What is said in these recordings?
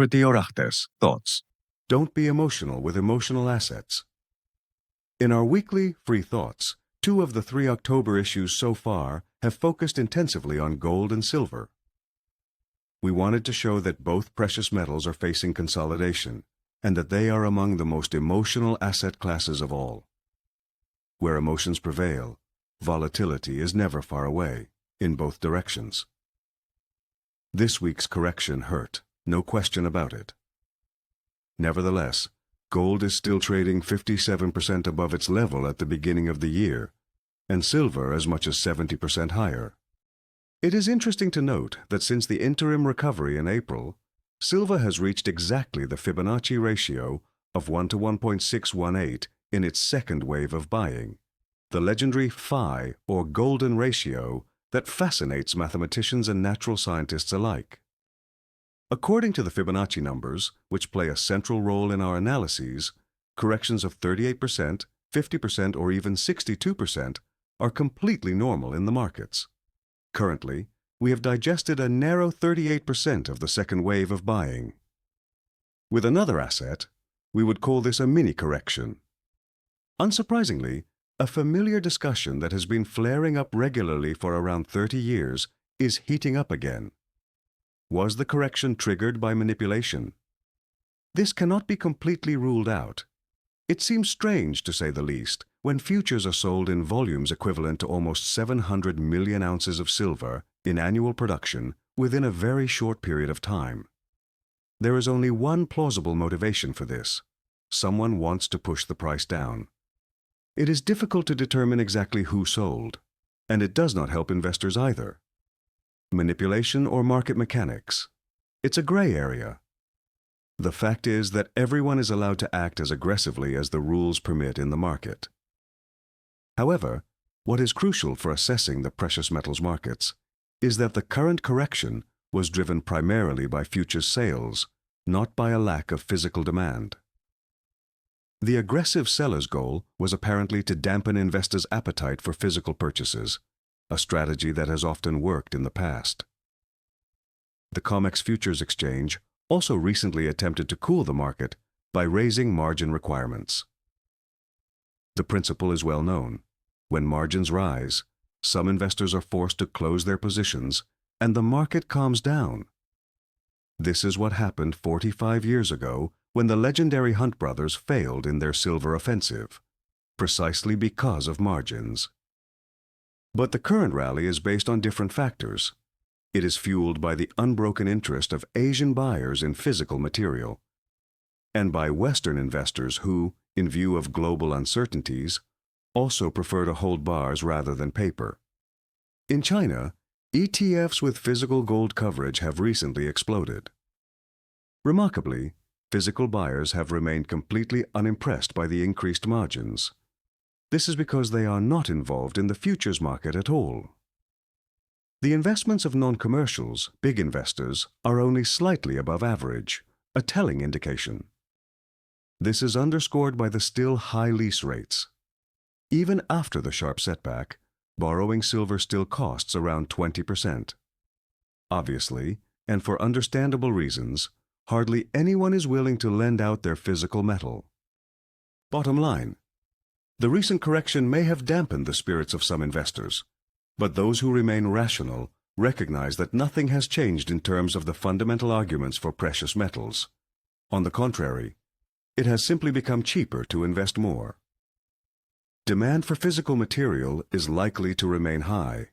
Pretiorates Thoughts. Don't be emotional with emotional assets. In our weekly Free Thoughts, 2 of the 3 October issues so far have focused intensively on gold and silver. We wanted to show that both precious metals are facing consolidation, and that they are among the most emotional asset classes of all. Where emotions prevail, volatility is never far away, in both directions. This week's correction hurt, no question about it. Nevertheless, gold is still trading 57% above its level at the beginning of the year, and silver as much as 70% higher. It is interesting to note that since the interim recovery in April, silver has reached exactly the Fibonacci ratio of 1 to 1.618 in its second wave of buying, the legendary Phi or golden ratio that fascinates mathematicians and natural scientists alike. According to the Fibonacci numbers, which play a central role in our analyses, corrections of 38%, 50%, or even 62% are completely normal in the markets. Currently, we have digested a narrow 38% of the second wave of buying. With another asset, we would call this a mini-correction. Unsurprisingly, a familiar discussion that has been flaring up regularly for around 30 years is heating up again. Was the correction triggered by manipulation? This cannot be completely ruled out. It seems strange, to say the least, when futures are sold in volumes equivalent to almost 700 million ounces of silver in annual production within a very short period of time. There is only one plausible motivation for this. Someone wants to push the price down. It is difficult to determine exactly who sold, and it does not help investors either. Manipulation or market mechanics? It's a gray area. The fact is that everyone is allowed to act as aggressively as the rules permit in the market. However, what is crucial for assessing the precious metals markets is that the current correction was driven primarily by futures sales, not by a lack of physical demand. The aggressive seller's goal was apparently to dampen investors' appetite for physical purchases, a strategy that has often worked in the past. The COMEX Futures Exchange also recently attempted to cool the market by raising margin requirements. The principle is well known. When margins rise, some investors are forced to close their positions, and the market calms down. This is what happened 45 years ago when the legendary Hunt brothers failed in their silver offensive, precisely because of margins. But the current rally is based on different factors. It is fueled by the unbroken interest of Asian buyers in physical material, and by Western investors who, in view of global uncertainties, also prefer to hold bars rather than paper. In China, ETFs with physical gold coverage have recently exploded. Remarkably, physical buyers have remained completely unimpressed by the increased margins. This is because they are not involved in the futures market at all. The investments of non-commercials, big investors, are only slightly above average, a telling indication. This is underscored by the still high lease rates. Even after the sharp setback, borrowing silver still costs around 20%. Obviously, and for understandable reasons, hardly anyone is willing to lend out their physical metal. Bottom line, the recent correction may have dampened the spirits of some investors, but those who remain rational recognize that nothing has changed in terms of the fundamental arguments for precious metals. On the contrary, it has simply become cheaper to invest more. Demand for physical material is likely to remain high.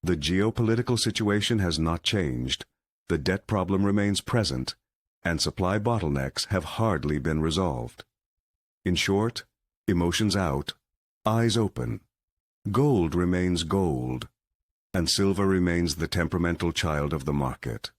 The geopolitical situation has not changed, the debt problem remains present, and supply bottlenecks have hardly been resolved. In short, emotions out, eyes open. Gold remains gold, and silver remains the temperamental child of the market.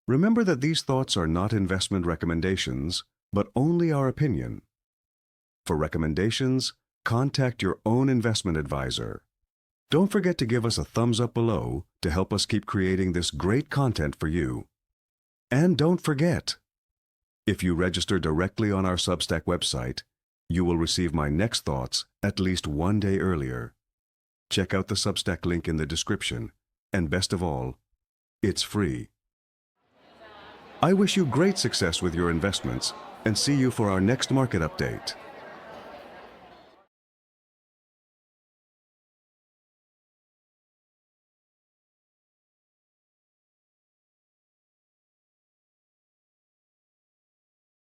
Remember that these thoughts are not investment recommendations, but only our opinion. For recommendations, contact your own investment advisor. Don't forget to give us a thumbs up below to help us keep creating this great content for you. And don't forget, if you register directly on our Substack website, you will receive my next thoughts at least one day earlier. Check out the Substack link in the description, and best of all, it's free. I wish you great success with your investments and see you for our next market update.